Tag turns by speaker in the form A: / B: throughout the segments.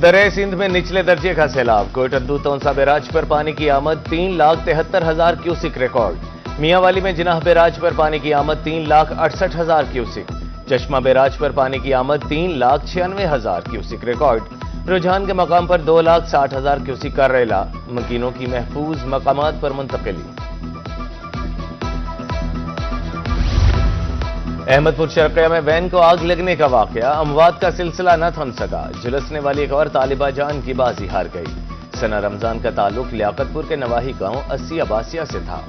A: درے سندھ میں نچلے درجے کا سیلاب، کوئٹہ تونسا بیراج پر پانی کی آمد 3,73,000 کیوسک ریکارڈ۔ میاں والی میں جناح بیراج پر پانی کی آمد 3,68,000 کیوسک۔ چشمہ بیراج پر پانی کی آمد 3,96,000 کیوسک ریکارڈ۔ رجحان کے مقام پر 2,60,000 کیوسک کا ریلا، مکینوں کی محفوظ مقامات پر منتقلی۔ احمد پور شرقیہ میں وین کو آگ لگنے کا واقعہ، اموات کا سلسلہ نہ تھم سکا، جھلسنے والی ایک اور طالبہ جان کی بازی ہار گئی۔ ثنا رمضان کا تعلق لیاقت پور کے نواحی گاؤں 80 عباسیہ سے تھا۔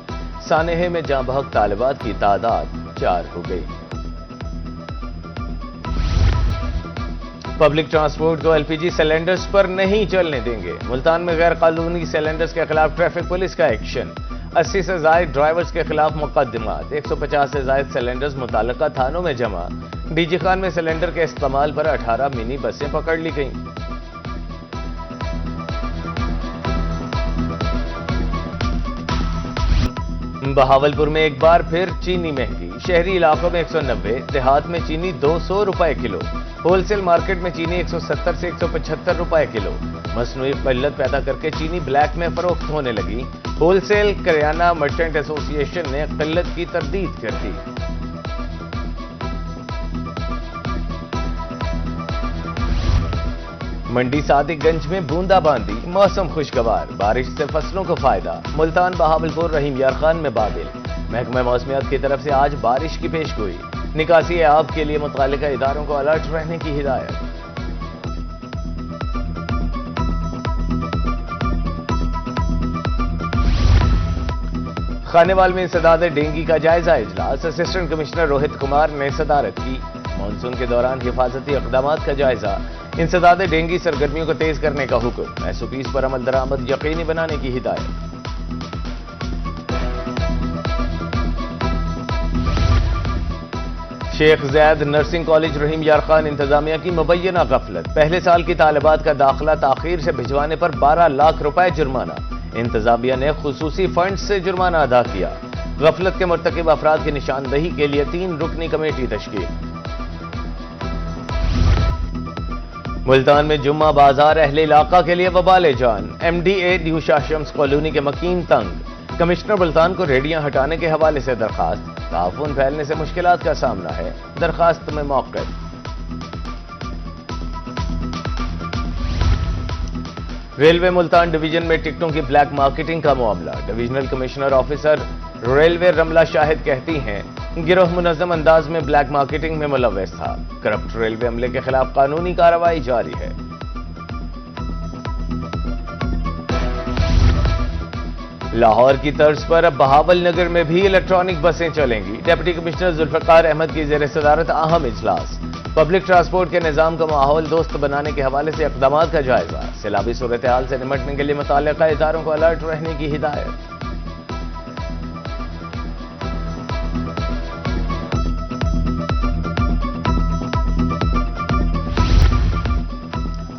A: سانحے میں جاں بحق طالبات کی تعداد 4 ہو گئی۔ پبلک ٹرانسپورٹ کو LPG سلنڈرز پر نہیں چلنے دیں گے، ملتان میں غیر قانونی سلنڈرز کے خلاف ٹریفک پولیس کا ایکشن۔ 80 سے زائد ڈرائیورز کے خلاف مقدمات، 150 سے زائد سلنڈرز متعلقہ تھانوں میں جمع۔ ڈی جی خان میں سلنڈر کے استعمال پر 18 منی بسیں پکڑ لی گئیں۔ بہاولپور میں ایک بار پھر چینی مہنگی، شہری علاقوں میں 190، دیہات میں چینی 200 روپے کلو۔ ہول سیل مارکیٹ میں چینی 170 سے 175 روپے کلو۔ مصنوعی قلت پیدا کر کے چینی بلیک میں فروخت ہونے لگی۔ ہول سیل کریانہ مرچنٹ ایسوسی ایشن نے قلت کی تردید کر دی۔ منڈی صادق گنج میں بوندا باندی، موسم خوشگوار، بارش سے فصلوں کو فائدہ۔ ملتان بہاولپور رحیم یار خان میں بادل، محکمہ موسمیات کی طرف سے آج بارش کی پیش گوئی۔ نکاسی آب کے لیے متعلقہ اداروں کو الرٹ رہنے کی ہدایت۔ خانیوال میں انسداد ڈینگی کا جائزہ اجلاس، اسسٹنٹ کمشنر روہت کمار نے صدارت کی۔ مانسون کے دوران حفاظتی اقدامات کا جائزہ، انسداد ڈینگی سرگرمیوں کو تیز کرنے کا حکم، SOPs پر عمل درآمد یقینی بنانے کی ہدایت۔ شیخ زید نرسنگ کالج رحیم یار خان انتظامیہ کی مبینہ غفلت، پہلے سال کی طالبات کا داخلہ تاخیر سے بھجوانے پر 12 لاکھ روپے جرمانہ۔ انتظامیہ نے خصوصی فنڈ سے جرمانہ ادا کیا۔ غفلت کے مرتکب افراد کی نشاندہی کے لیے 3 رکنی کمیٹی تشکیل۔ ملتان میں جمعہ بازار اہل علاقہ کے لیے وبال جان، MDA نیو شاہ شمس کالونی کے مکین تنگ۔ کمشنر ملتان کو ریڑیاں ہٹانے کے حوالے سے درخواست، تعفن پھیلنے سے مشکلات کا سامنا ہے، درخواست میں موقف۔ ریلوے ملتان ڈویژن میں ٹکٹوں کی بلیک مارکیٹنگ کا معاملہ، ڈویژنل کمشنر آفیسر ریلوے رملہ شاہد کہتی ہیں گروہ منظم انداز میں بلیک مارکیٹنگ میں ملوث تھا، کرپٹ ریلوے عملے کے خلاف قانونی کارروائی جاری ہے۔ لاہور کی طرز پر اب بہاول نگر میں بھی الیکٹرانک بسیں چلیں گی، ڈپٹی کمشنر ذوالفقار احمد کی زیر صدارت اہم اجلاس۔ پبلک ٹرانسپورٹ کے نظام کو ماحول دوست بنانے کے حوالے سے اقدامات کا جائزہ، سیلابی صورتحال سے نمٹنے کے لیے متعلقہ اداروں کو الرٹ رہنے کی ہدایت۔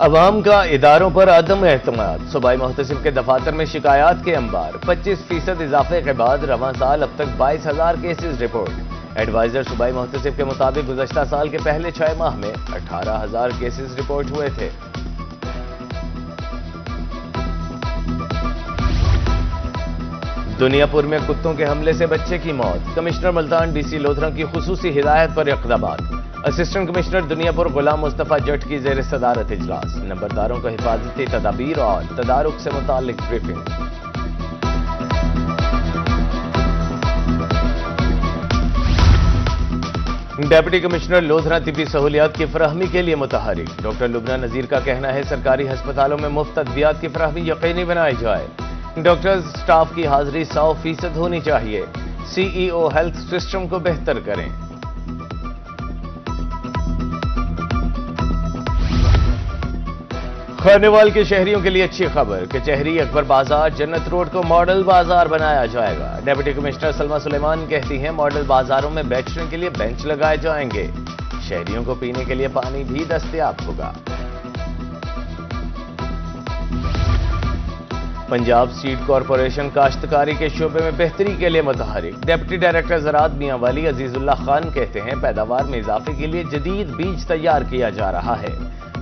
A: عوام کا اداروں پر عدم اعتماد، صوبائی محتسب کے دفاتر میں شکایات کے انبار، 25% اضافے کے بعد رواں سال اب تک 22,000 کیسز رپورٹ۔ ایڈوائزر صوبائی محتسب کے مطابق گزشتہ سال کے پہلے 6 ماہ میں 18,000 کیسز رپورٹ ہوئے تھے۔ دنیا پور میں کتوں کے حملے سے بچے کی موت، کمشنر ملتان DC لودھرا کی خصوصی ہدایت پر اقدامات۔ اسسٹنٹ کمشنر دنیا پور غلام مصطفیٰ جٹ کی زیر صدارت اجلاس، نمبرداروں کو حفاظتی تدابیر اور تدارک سے متعلق بریفنگ۔ ڈپٹی کمشنر لودھرا طبی سہولیات کی فراہمی کے لیے متحرک، ڈاکٹر لبنہ نذیر کا کہنا ہے سرکاری ہسپتالوں میں مفت ادویات کی فراہمی یقینی بنائی جائے، ڈاکٹرز سٹاف کی حاضری 100% ہونی چاہیے، CEO ہیلتھ سسٹم کو بہتر کریں۔ خانیوال کے شہریوں کے لیے اچھی خبر، کچہری اکبر بازار جنت روڈ کو ماڈل بازار بنایا جائے گا، ڈپٹی کمشنر سلمہ سلیمان کہتی ہیں ماڈل بازاروں میں بیٹھنے کے لیے بینچ لگائے جائیں گے، شہریوں کو پینے کے لیے پانی بھی دستیاب ہوگا۔ پنجاب سیڈ کارپوریشن کاشتکاری کے شعبے میں بہتری کے لیے متحرک، ڈپٹی ڈائریکٹر زراعت میاں والی عزیز اللہ خان کہتے ہیں پیداوار میں اضافے کے لیے جدید بیج تیار کیا جا رہا ہے،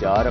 A: 4